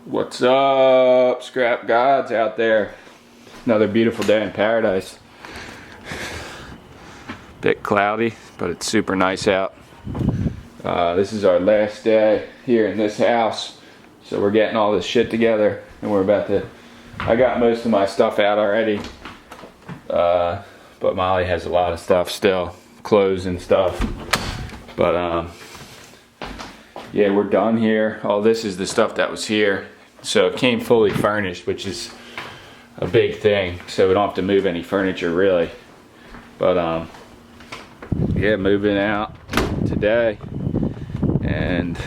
What's up, scrap gods out there? Another beautiful day in paradise. Bit cloudy, but it's super nice out. This is our last day here in this house, so we're getting all this shit together, and we're about to. I got most of my stuff out already, but Molly has a lot of stuff still, clothes and stuff. But yeah, we're done here. All this is the stuff that was here. So it came fully furnished, which is a big thing. So we don't have to move any furniture really. But yeah, moving out today, and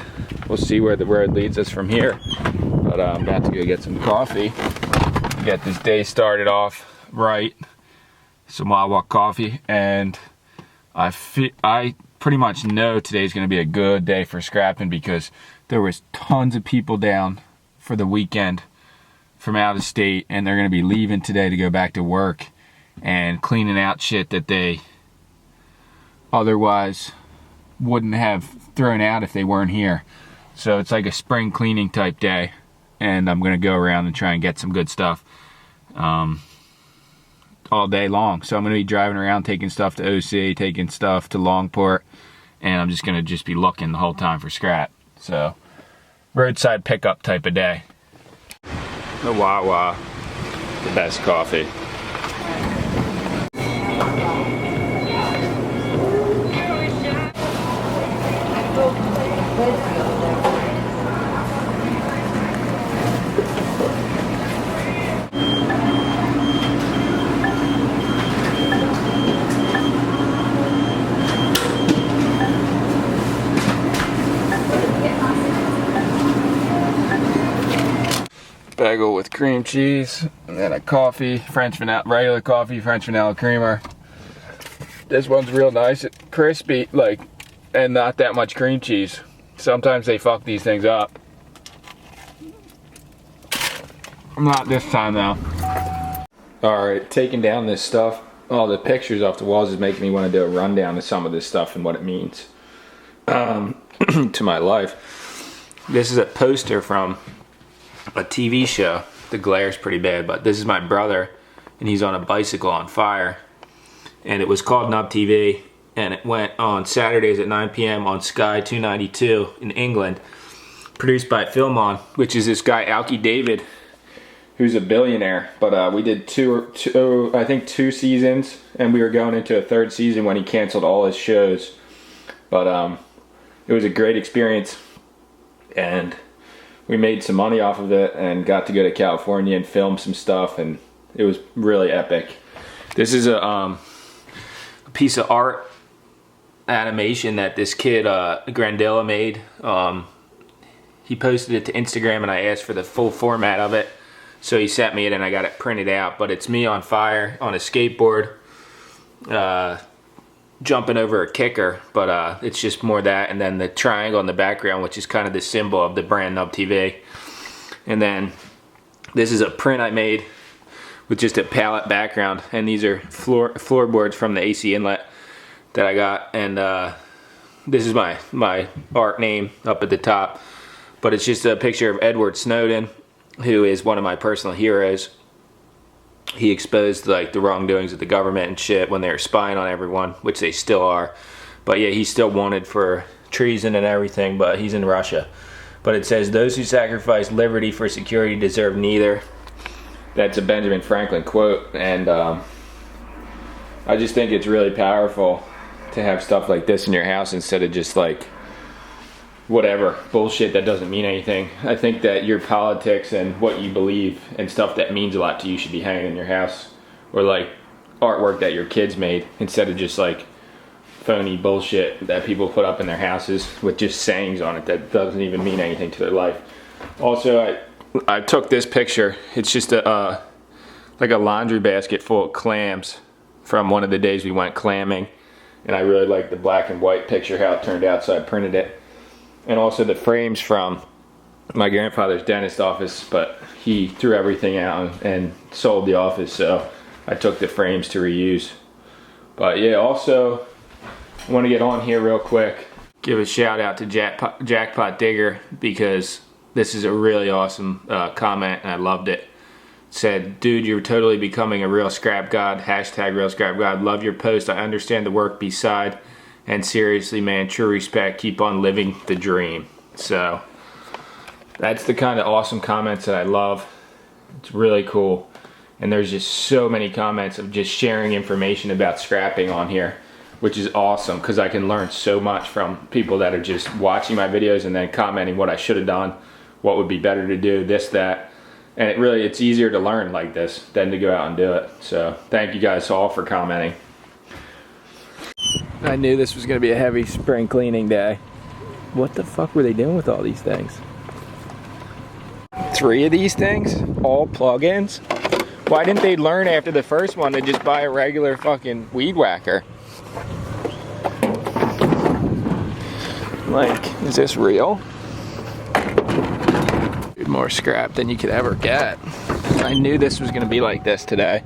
we'll see where the road leads us from here. But I'm about to go get some coffee, get this day started off right. Some Wawa coffee, and I pretty much know today's going to be a good day for scrapping because there was tons of people down for the weekend from out of state, and they're going to be leaving today to go back to work and cleaning out shit that they otherwise wouldn't have thrown out if they weren't here. So it's like a spring cleaning type day, and I'm going to go around and try and get some good stuff all day long. So I'm going to be driving around taking stuff to OC, taking stuff to Longport, and I'm just going to be looking the whole time for scrap. So roadside pickup type of day. The Wawa, the best coffee. Bagel with cream cheese, and then a coffee, French vanilla, regular coffee, French vanilla creamer. This one's real nice, it's crispy, and not that much cream cheese. Sometimes they fuck these things up. Not this time though. Alright, taking down this stuff, all the pictures off the walls is making me want to do a rundown of some of this stuff and what it means to my life. This is a poster from a TV show. The glare's pretty bad, but this is my brother, and he's on a bicycle on fire, and it was called Nub TV, and it went on Saturdays at 9 p.m. on Sky 292 in England, produced by Filmon, which is this guy Alki David, who's a billionaire. But we did I think two seasons, and we were going into a third season when he canceled all his shows. But it was a great experience, and we made some money off of it and got to go to California and film some stuff, and it was really epic. This is a piece of art animation that this kid Grandilla made. He posted it to Instagram, and I asked for the full format of it, so he sent me it and I got it printed out. But it's me on fire on a skateboard, jumping over a kicker, but it's just more that, and then the triangle in the background, which is kind of the symbol of the brand Nub TV. And then this is a print I made with just a palette background, and these are floorboards from the AC inlet that I got, and this is my art name up at the top, but it's just a picture of Edward Snowden, who is one of my personal heroes. He exposed the wrongdoings of the government and shit when they were spying on everyone, which they still are. But yeah, he's still wanted for treason and everything, but he's in Russia. But it says, "Those who sacrifice liberty for security deserve neither." That's a Benjamin Franklin quote, and I just think it's really powerful to have stuff like this in your house instead of just whatever bullshit that doesn't mean anything. I think that your politics and what you believe and stuff that means a lot to you should be hanging in your house, or artwork that your kids made, instead of just phony bullshit that people put up in their houses with just sayings on it that doesn't even mean anything to their life. Also, I took this picture. It's just a laundry basket full of clams from one of the days we went clamming, and I really liked the black and white picture, how it turned out, so I printed it. And also the frames from my grandfather's dentist office, but he threw everything out and sold the office, so I took the frames to reuse. But yeah, also I want to get on here real quick, give a shout out to Jackpot Digger, because this is a really awesome comment, and I loved it. It said, dude, you're totally becoming a real scrap god. Hashtag real scrap god. Love your post. I understand the work beside. And seriously, man, true respect. Keep on living the dream. So that's the kind of awesome comments that I love. It's really cool. And there's just so many comments of just sharing information about scrapping on here, which is awesome because I can learn so much from people that are just watching my videos and then commenting what I should have done, what would be better to do, this, that. And it's easier to learn like this than to go out and do it. So thank you guys all for commenting. I knew this was going to be a heavy spring cleaning day. What the fuck were they doing with all these things? 3 of these things? All plug-ins? Why didn't they learn after the first one to just buy a regular fucking weed whacker? Like, is this real? Dude, more scrap than you could ever get. I knew this was gonna be like this today.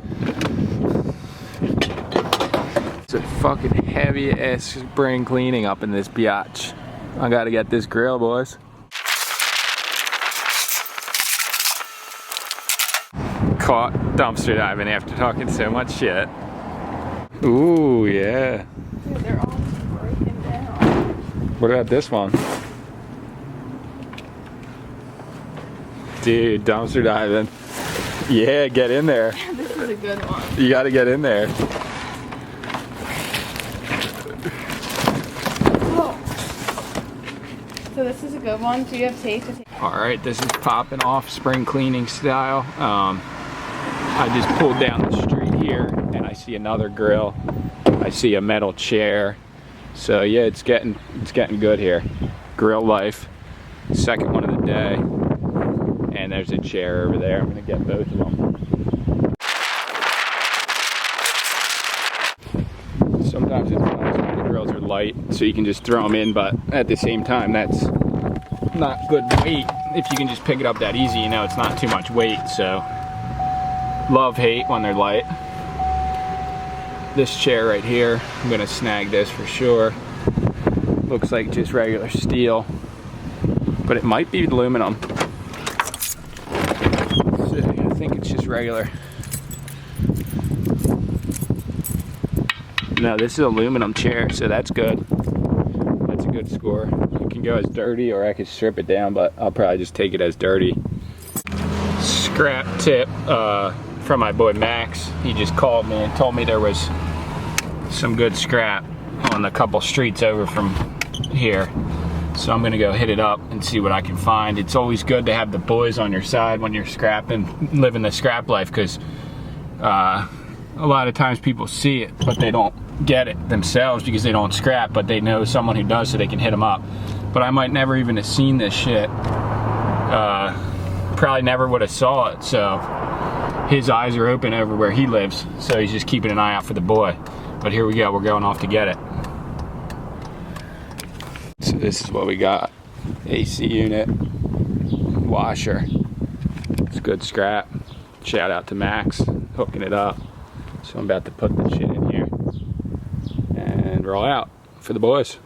It's a fucking heavy ass spring cleaning up in this biatch. I gotta get this grill, boys. Caught dumpster diving after talking so much shit. Ooh, yeah. Dude, they're all breaking down. What about this one? Dude, dumpster diving. Yeah, get in there. This is a good one. You gotta get in there. Oh. So this is a good one. Do you have tape to take? Alright, this is popping off spring cleaning style. I just pulled down the street here and I see another grill. I see a metal chair. So yeah, it's getting good here. Grill life. Second one of the day. And there's a chair over there. I'm gonna get both of them. Sometimes it's nice when the grills are light so you can just throw them in, but at the same time that's not good weight. If you can just pick it up that easy, you know it's not too much weight. So love, hate when they're light. This chair right here, I'm gonna snag this for sure. Looks like just regular steel, but it might be aluminum. I think it's just regular. No, this is an aluminum chair, so that's good. That's a good score. It can go as dirty or I could strip it down, but I'll probably just take it as dirty. Scrap tip from my boy Max. He just called me and told me there was some good scrap on a couple streets over from here. So I'm gonna go hit it up and see what I can find. It's always good to have the boys on your side when you're scrapping, living the scrap life, because a lot of times people see it, but they don't get it themselves because they don't scrap, but they know someone who does so they can hit them up. But I might never even have seen this shit. Probably never would have saw it, so his eyes are open over where he lives, so he's just keeping an eye out for the boy. But here we go, we're going off to get it. So this is what we got. AC unit, washer. It's good scrap. Shout out to Max, hooking it up. So I'm about to put this shit in here and roll out for the boys.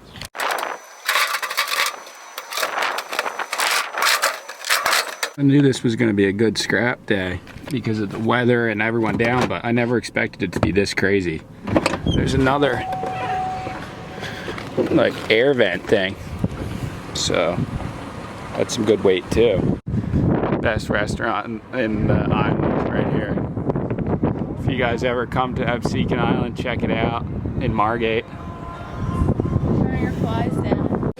I knew this was going to be a good scrap day because of the weather and everyone down, but I never expected it to be this crazy. There's another like air vent thing, so that's some good weight too. Best restaurant in the island right here. If you guys ever come to Absecon Island, check it out in Margate. Turn your flies down.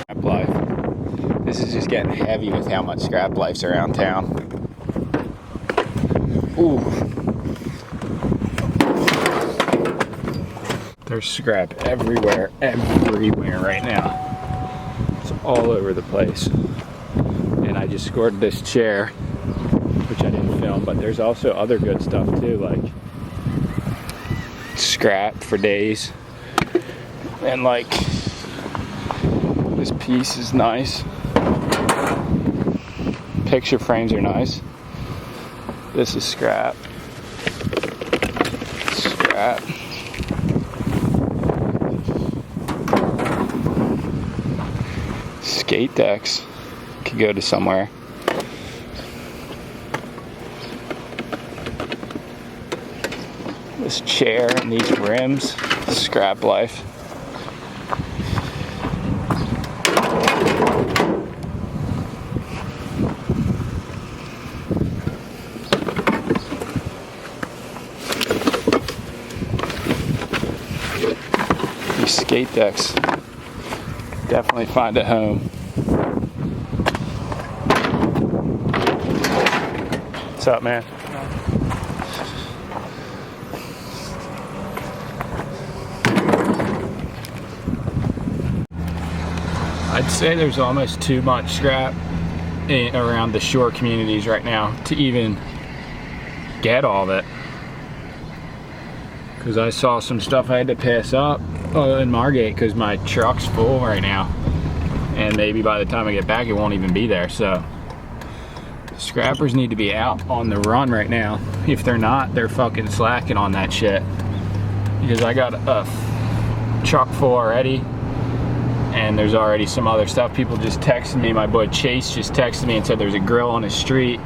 Scrap life. This is just getting heavy with how much scrap life's around town. Ooh. There's scrap everywhere right now. It's all over the place. And I just scored this chair, which I didn't film, but there's also other good stuff too, like scrap for days. And like, this piece is nice. Picture frames are nice. This is scrap. Scrap. Skate decks. Could go to somewhere. This chair and these rims. Scrap life. These skate decks definitely find a home. What's up, man? I'd say there's almost too much scrap around the shore communities right now to even get all of it. Because I saw some stuff I had to pass up in Margate because my truck's full right now. And maybe by the time I get back it won't even be there. So scrappers need to be out on the run right now. If they're not, they're fucking slacking on that shit. Because I got a truck full already. And there's already some other stuff. People just texted me. My boy Chase just texted me and said there's a grill on the street.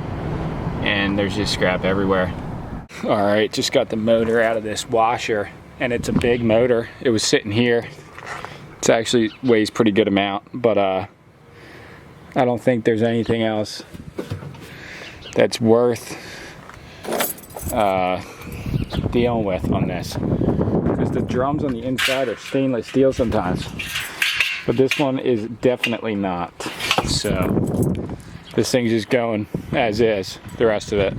And there's just scrap everywhere. Alright, just got the motor out of this washer. And it's a big motor. It was sitting here. It actually weighs pretty good amount. But I don't think there's anything else that's worth dealing with on this. Because the drums on the inside are stainless steel sometimes. But this one is definitely not. So this thing's just going as is, the rest of it.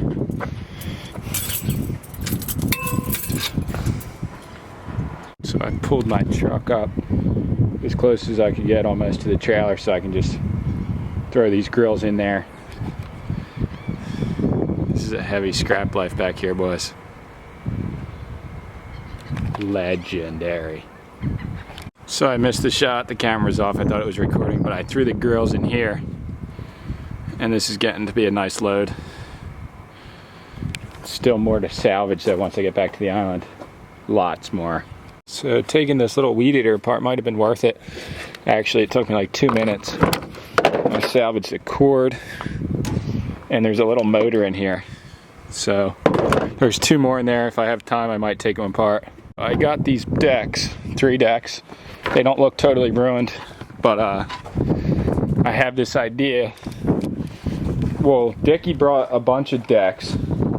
So I pulled my truck up as close as I could get almost to the trailer so I can just throw these grills in there. This is a heavy scrap life back here, boys. Legendary. So I missed the shot, the camera's off, I thought it was recording, but I threw the grills in here. And this is getting to be a nice load. Still more to salvage though once I get back to the island. Lots more. So taking this little weed eater apart might have been worth it. Actually, it took me like 2 minutes. I salvaged the cord, and there's a little motor in here. So there's 2 more in there. If I have time, I might take them apart. I got these decks, 3 decks. They don't look totally ruined, but I have this idea. Well, Dickie brought a bunch of decks,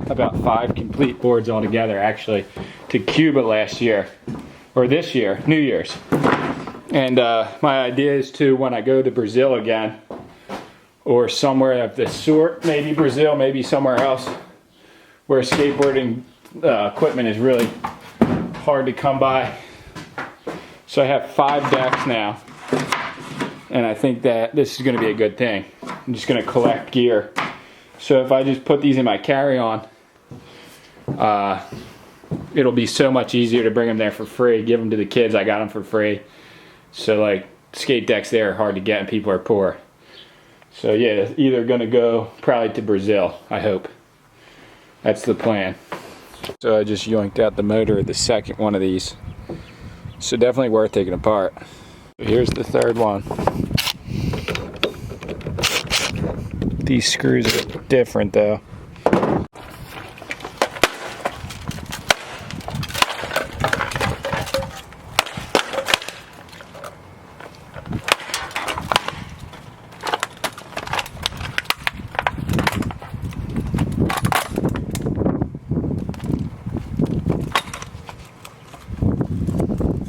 about 5 complete boards altogether actually, to Cuba last year, or this year, New Year's. And my idea is to, when I go to Brazil again, or somewhere of this sort, maybe Brazil, maybe somewhere else, where skateboarding equipment is really hard to come by. So I have 5 decks now, and I think that this is going to be a good thing. I'm just going to collect gear. So if I just put these in my carry-on, it'll be so much easier to bring them there for free, give them to the kids. I got them for free. So like skate decks there are hard to get and people are poor. So yeah, either going to go probably to Brazil, I hope. That's the plan. So I just yoinked out the motor of the second one of these. So definitely worth taking apart. Here's the third one. These screws are different though.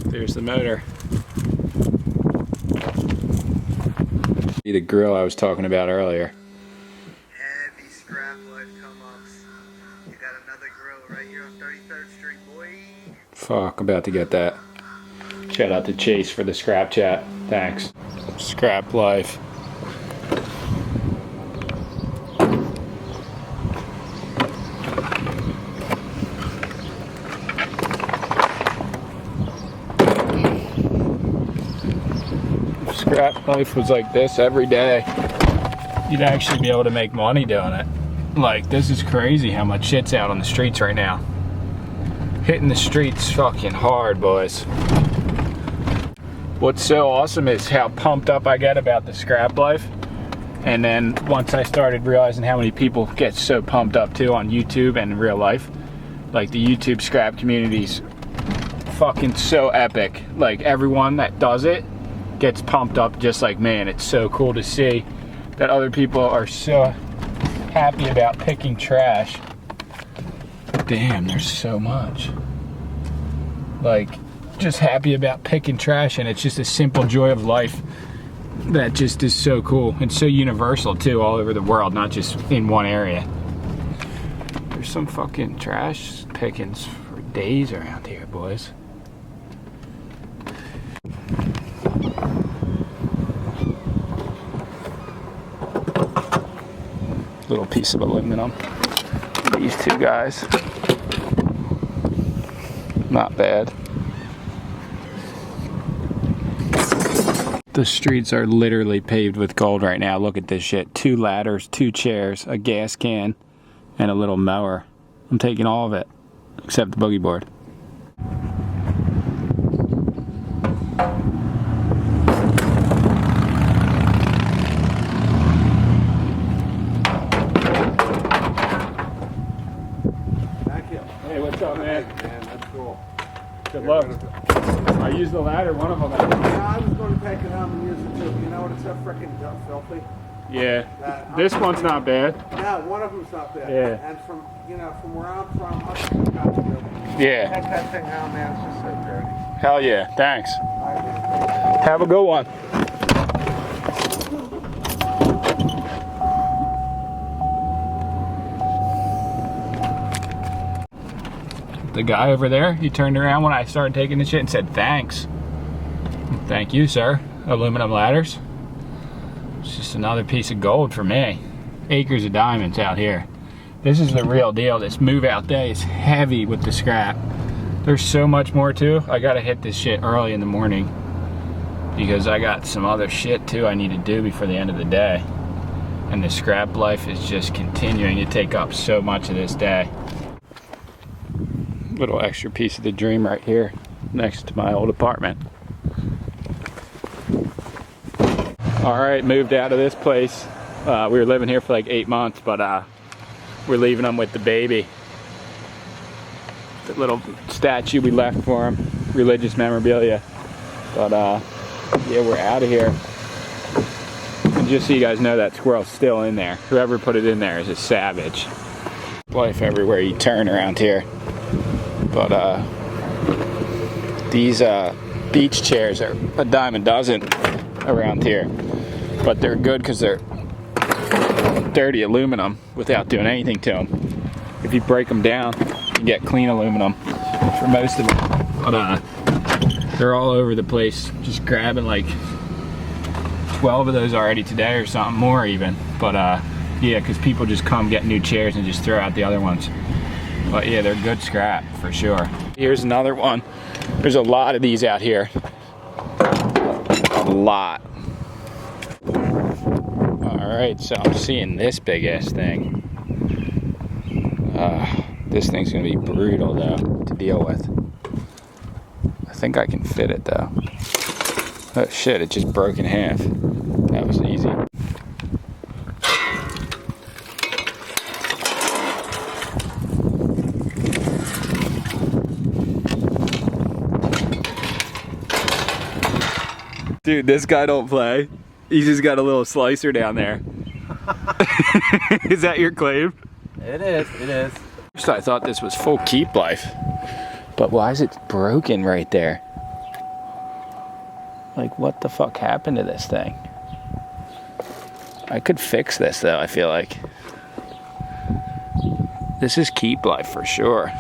There's the motor. The grill I was talking about earlier. Heavy scrap life come-ups. You got another grill right here on 33rd Street, boy. Fuck, about to get that. Shout out to Chase for the scrap chat. Thanks. Scrap life. Scrap life was like this every day, you'd actually be able to make money doing it. Like, this is crazy how much shit's out on the streets right now. Hitting the streets fucking hard, boys. What's so awesome is how pumped up I get about the scrap life. And then once I started realizing how many people get so pumped up too on YouTube and in real life, like the YouTube scrap community's fucking so epic. Like everyone that does it gets pumped up just like me, and it's so cool to see that other people are so happy about picking trash. Damn, there's so much. Like, just happy about picking trash, and it's just a simple joy of life that just is so cool. It's so universal too, all over the world, not just in one area. There's some fucking trash pickings for days around here, boys. Little piece of aluminum. These two guys. Not bad. The streets are literally paved with gold right now. Look at this shit. 2 ladders, 2 chairs, a gas can, and a little mower. I'm taking all of it, except the boogie board. Thank you. Hey, what's up, man? Hey, man, that's cool. Good luck. I used the ladder, one of them. Yeah, I was going to take it home and use it too. You know what? It's so freaking filthy. Yeah. This one's not bad. Yeah, one of them's not bad. Yeah. And from, you know, from where I'm from, I've got to do. Yeah. Take that thing home, man. It's just so dirty. Hell yeah. Thanks. All right, man. Have a good one. The guy over there, he turned around when I started taking the shit and said, thanks. Thank you, sir. Aluminum ladders. It's just another piece of gold for me. Acres of diamonds out here. This is the real deal. This move out day is heavy with the scrap. There's so much more too. I gotta hit this shit early in the morning because I got some other shit too I need to do before the end of the day. And the scrap life is just continuing to take up so much of this day. Little extra piece of the dream right here next to my old apartment. All right, moved out of this place. We were living here for like 8 months, but we're leaving them with the baby. The little statue we left for him, religious memorabilia. But yeah, we're out of here. And just so you guys know, that squirrel's still in there. Whoever put it in there is a savage. Life everywhere you turn around here. But these beach chairs are a dime a dozen around here. But they're good because they're dirty aluminum without doing anything to them. If you break them down, you can get clean aluminum for most of them. But they're all over the place. Just grabbing like 12 of those already today or something, more even. But yeah, because people just come get new chairs and just throw out the other ones. But yeah, they're good scrap for sure. Here's another one. There's a lot of these out here. A lot. Alright, so I'm seeing this big ass thing. This thing's gonna be brutal though to deal with. I think I can fit it though. Oh shit, it just broke in half. That was easy. Dude, this guy don't play. He's just got a little slicer down there. Is that your claim? It is, it is. First I thought this was full keep life. But why is it broken right there? Like, what the fuck happened to this thing? I could fix this though, I feel like. This is keep life for sure.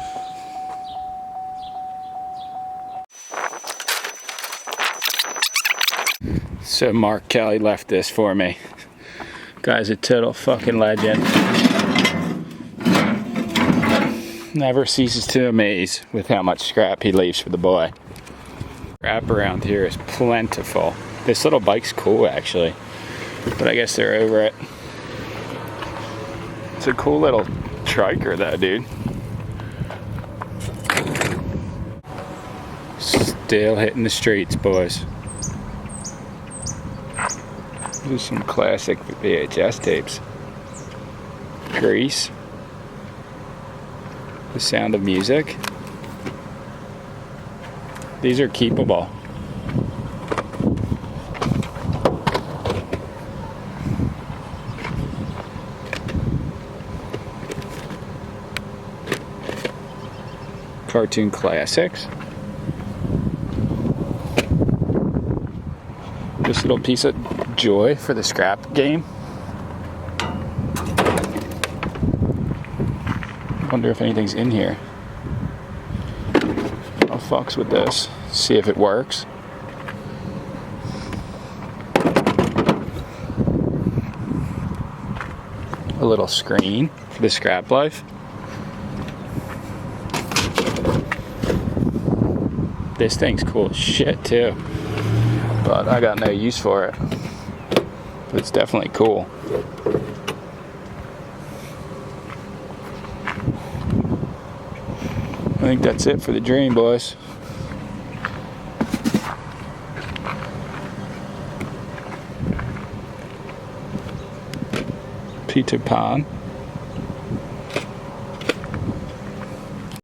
So Mark Kelly left this for me. Guy's a total fucking legend. Never ceases to amaze with how much scrap he leaves for the boy. Scrap around here is plentiful. This little bike's cool actually, but I guess they're over it. It's a cool little triker though, dude. Still hitting the streets, boys. These are some classic VHS tapes. Grease. The Sound of Music. These are keepable. Cartoon classics. This little piece of joy for the scrap game. Wonder if anything's in here. I'll fucks with this. See if it works. A little screen for the scrap life. This thing's cool as shit too, but I got no use for it. It's definitely cool. I think that's it for the dream, boys. Peter Pan.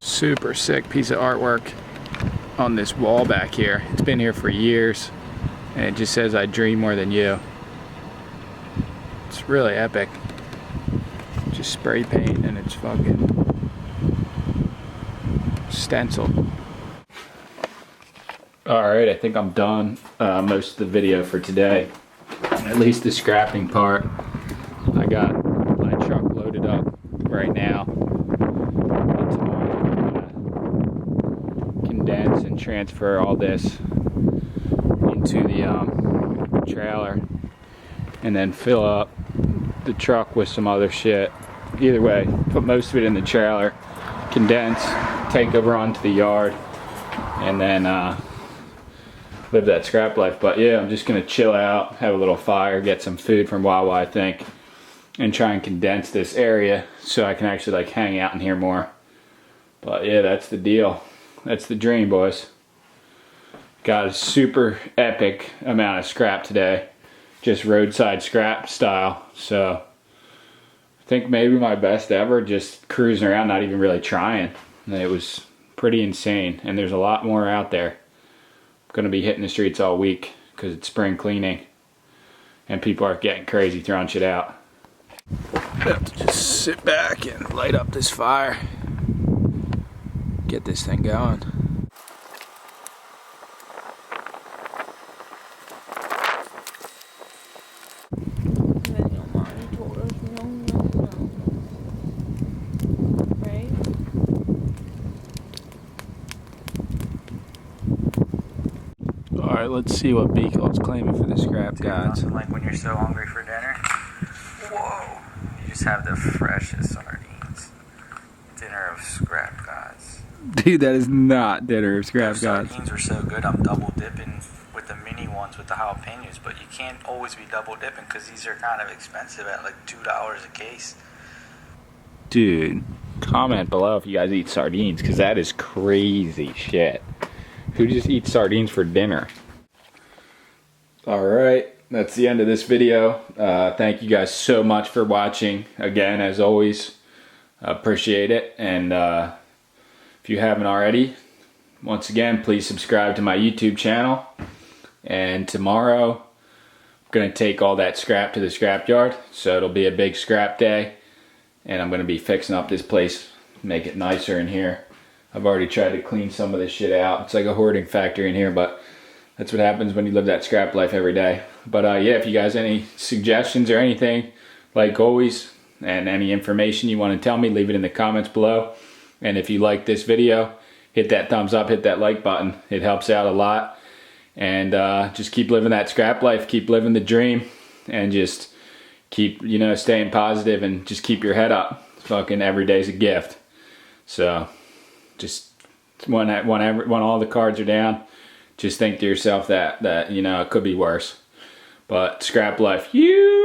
Super sick piece of artwork on this wall back here. It's been here for years, and it just says, "I dream more than you." It's really epic. Just spray paint and it's fucking stenciled. Alright, I think I'm done most of the video for today. At least the scrapping part. I got my truck loaded up right now. Condense and transfer all this into the trailer, and then fill up the truck with some other shit. Either way, put most of it in the trailer, condense, take over onto the yard, and then live that scrap life. But yeah, I'm just gonna chill out, have a little fire, get some food from Wawa, I think, and try and condense this area so I can actually like hang out in here more. But yeah, that's the deal. That's the dream, boys. Got a super epic amount of scrap today. Just roadside scrap style. So I think maybe my best ever, just cruising around, not even really trying. It was pretty insane. And there's a lot more out there. I'm gonna be hitting the streets all week because it's spring cleaning. And people are getting crazy throwing shit out. I have to just sit back and light up this fire. Get this thing going. Right? Alright, let's see what Beaco's claiming for the scrap gods. Nothing like when you're so hungry for dinner. Whoa! You just have the freshest sardines. Dinner of scrap gods. Dude, that is not dinner of scrap Those gods. sardines are so good, I'm double dipping with the mini ones with the jalapenos, but you can't always be double dipping because these are kind of expensive at like $2 a case. Dude, comment below if you guys eat sardines, because that is crazy shit. Who just eats sardines for dinner? Alright, that's the end of this video. Thank you guys so much for watching. Again, as always, appreciate it. And if you haven't already, once again, please subscribe to my YouTube channel. And tomorrow, I'm going to take all that scrap to the scrapyard. So it'll be a big scrap day. And I'm going to be fixing up this place, make it nicer in here. I've already tried to clean some of this shit out. It's like a hoarding factory in here, but that's what happens when you live that scrap life every day. But yeah, if you guys have any suggestions or anything, like always, and any information you want to tell me, leave it in the comments below. And if you like this video, hit that thumbs up, hit that like button. It helps out a lot. And just keep living that scrap life, keep living the dream, and just keep, you know, staying positive and just keep your head up. Fucking every day's a gift. So just when all the cards are down, just think to yourself that you know, it could be worse. But scrap life, you